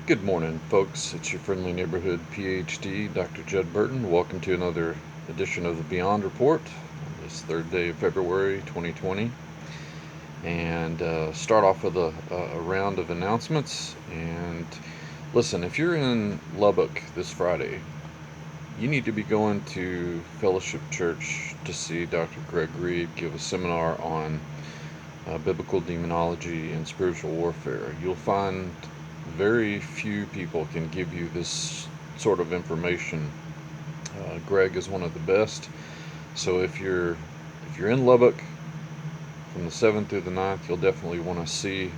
Good morning, folks. It's your friendly neighborhood PhD, Dr. Judd Burton. Welcome to another edition of the Beyond Report on this third day of February 2020. And start off with a round of announcements. And listen, if you're in Lubbock this Friday, you need to be going to Fellowship Church to see Dr. Greg Reid give a seminar on biblical demonology and spiritual warfare. You'll find very few people can give you this sort of information. Greg is one of the best. So if you're in Lubbock from the 7th through the 9th, you'll definitely want to see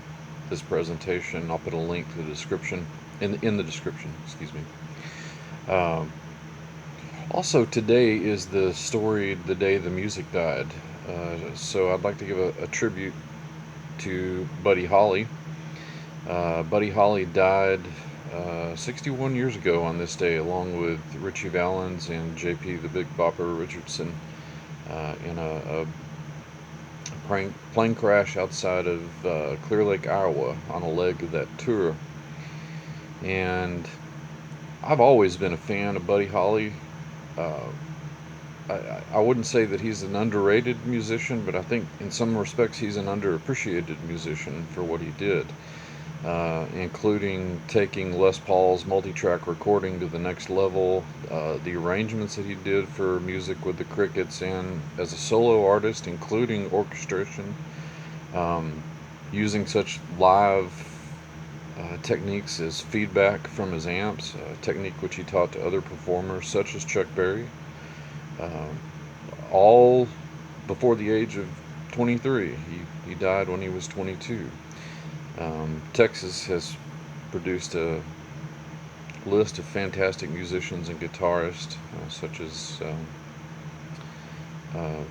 this presentation. I'll put a link to the description in the description. Excuse me. Um, Also, today is the day the music died. So I'd like to give a tribute to Buddy Holly. Buddy Holly died 61 years ago on this day, along with Richie Valens and J.P. the Big Bopper Richardson, in a plane crash outside of Clear Lake, Iowa, on a leg of that tour. And I've always been a fan of Buddy Holly. Uh, I wouldn't say that he's an underrated musician, but I think in some respects he's an underappreciated musician for what he did. Including taking Les Paul's multi-track recording to the next level, the arrangements that he did for music with the Crickets, and as a solo artist, including orchestration, um, using such live techniques as feedback from his amps, a technique which he taught to other performers such as Chuck Berry, uh, all before the age of 23. He died when he was 22. Texas has produced a list of fantastic musicians and guitarists, such as uh,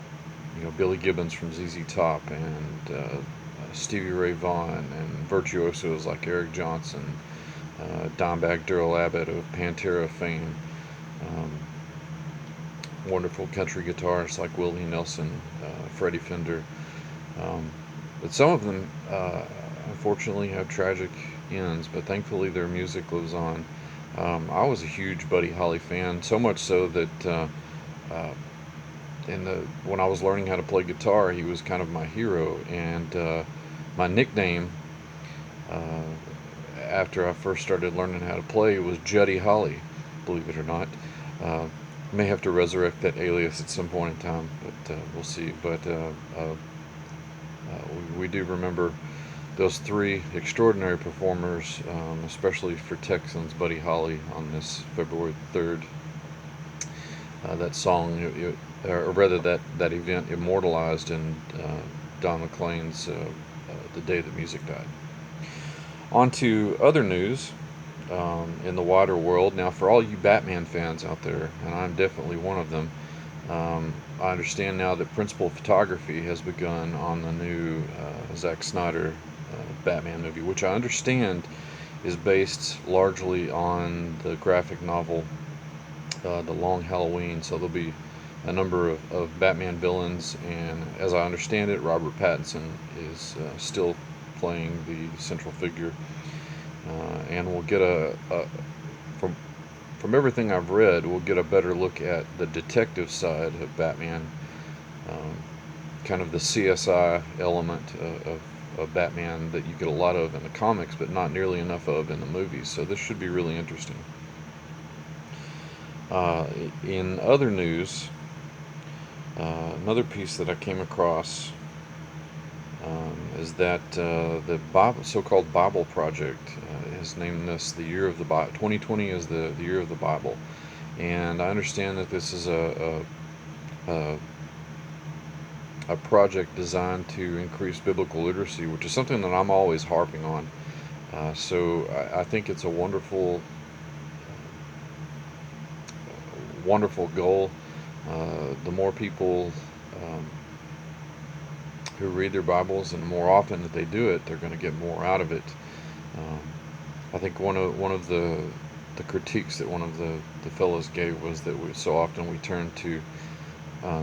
Billy Gibbons from ZZ Top, and Stevie Ray Vaughan, and virtuosos like Eric Johnson, Dimebag Darrell Abbott of Pantera fame, um, wonderful country guitarists like Willie Nelson, Freddie Fender. Um, but some of them, unfortunately, have tragic ends, but thankfully their music lives on. I was a huge Buddy Holly fan, so much so that uh, when I was learning how to play guitar, he was kind of my hero. And my nickname, uh, after I first started learning how to play, was Juddy Holly, believe it or not. Uh, may have to resurrect that alias at some point in time, but we'll see. But we do remember those three extraordinary performers, especially for Texans, Buddy Holly, on this February 3rd. That song, or rather that event, immortalized in Don McLean's The Day That Music Died. On to other news in the wider world. Now, for all you Batman fans out there, and I'm definitely one of them, I understand now that principal photography has begun on the new Zack Snyder Batman movie, which I understand is based largely on the graphic novel The Long Halloween. So there'll be a number of Batman villains, and as I understand it, Robert Pattinson is still playing the central figure, and we'll get from everything I've read, we'll get a better look at the detective side of Batman, um, kind of the CSI element of Batman that you get a lot of in the comics, but not nearly enough of in the movies. So this should be really interesting. In other news, another piece that I came across is that the Bible, so-called Bible Project has named this the year of the Bible. 2020 is the year of the Bible, and I understand that this is a project designed to increase biblical literacy, which is something that I'm always harping on. So I think it's a wonderful goal. The more people who read their Bibles, and the more often that they do it, they're going to get more out of it. Um, I think one of the critiques that one of the fellows gave was that so often we turn to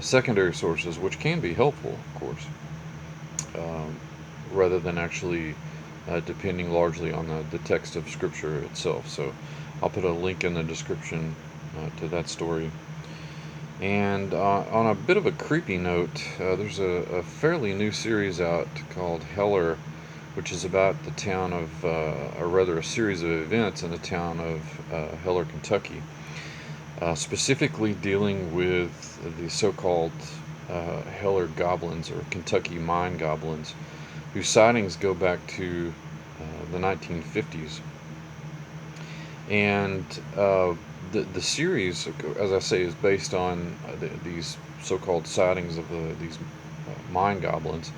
secondary sources, which can be helpful, of course, um, rather than actually depending largely on the text of Scripture itself. So I'll put a link in the description to that story. And on a bit of a creepy note, there's a fairly new series out called Heller, which is about the town of, or rather a series of events in the town of Heller, Kentucky, specifically dealing with the so-called Heller goblins, or Kentucky mine goblins, whose sightings go back to the 1950s. And the series, as I say, is based on these so-called sightings of these mine goblins.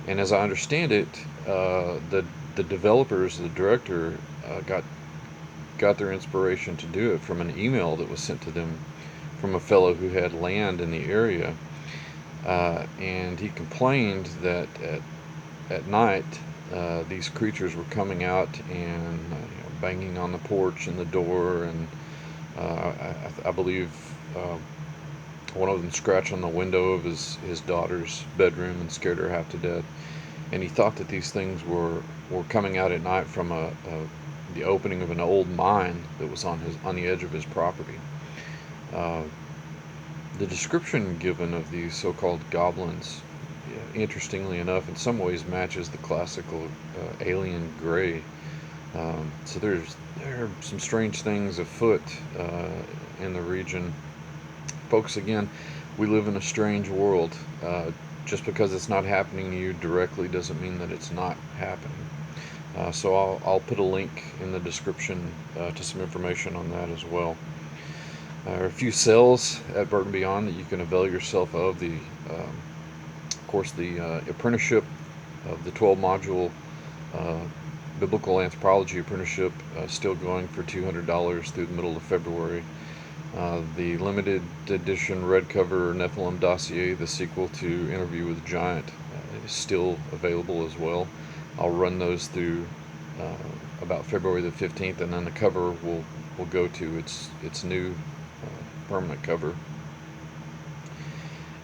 And as I understand it, the developers, the director, got their inspiration to do it from an email that was sent to them from a fellow who had land in the area, and he complained that at night these creatures were coming out and banging on the porch and the door, and I believe one of them scratched on the window of his daughter's bedroom and scared her half to death. And he thought that these things were coming out at night from the opening of an old mine that was on the edge of his property. The description given of these so-called goblins, interestingly enough, in some ways matches the classical alien gray. So there are some strange things afoot in the region. Folks, again, we live in a strange world. Just because it's not happening to you directly doesn't mean that it's not happening. So I'll put a link in the description to some information on that as well. There are a few cells at Burton Beyond that you can avail yourself of. Of course, the apprenticeship of the 12-module Biblical Anthropology apprenticeship still going for $200 through the middle of February. The limited edition red cover Nephilim dossier, the sequel to Interview with Giant, is still available as well. I'll run those through about February the 15th, and then the cover will go to its new permanent cover.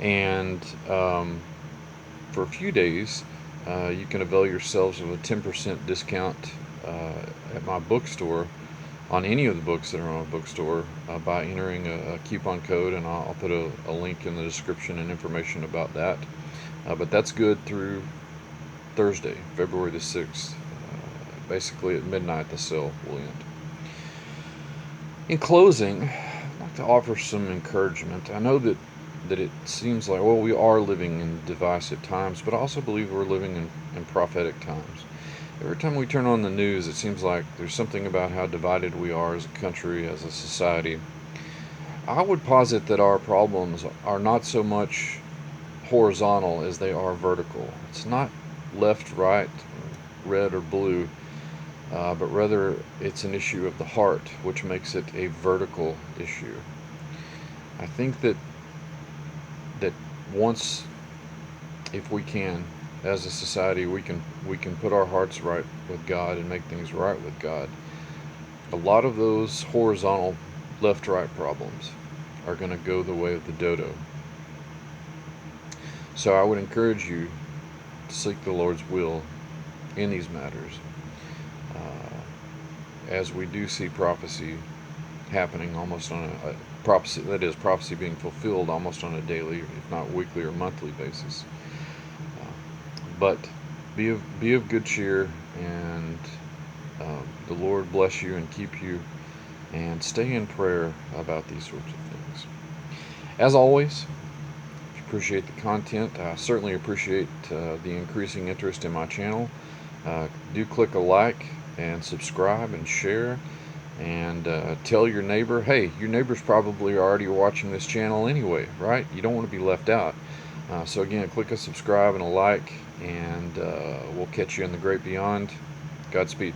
And for a few days, you can avail yourselves of a 10% discount at my bookstore on any of the books that are on my bookstore by entering a coupon code, and I'll put a link in the description and information about that. But that's good through Thursday, February the 6th. Basically at midnight the sale will end. In closing, I'd like to offer some encouragement. I know that it seems like, well, we are living in divisive times, but I also believe we're living in prophetic times. Every time we turn on the news, it seems like there's something about how divided we are as a country, as a society. I would posit that our problems are not so much horizontal as they are vertical. It's not left, right, red or blue, but rather it's an issue of the heart, which makes it a vertical issue. I think that once, if we can, as a society, we can put our hearts right with God and make things right with God, a lot of those horizontal left-right problems are going to go the way of the dodo. So I would encourage you to seek the Lord's will in these matters, as we do see prophecy happening almost on a prophecy, that is, prophecy being fulfilled almost on a daily, if not weekly or monthly basis. But be of good cheer, and the Lord bless you and keep you, and stay in prayer about these sorts of things. As always, if you appreciate the content, I certainly appreciate the increasing interest in my channel. Do click a like and subscribe and share, and tell your neighbor. Hey, your neighbors probably are already watching this channel anyway, right? You don't want to be left out. So again, click a subscribe and a like, and we'll catch you in the great beyond. Godspeed.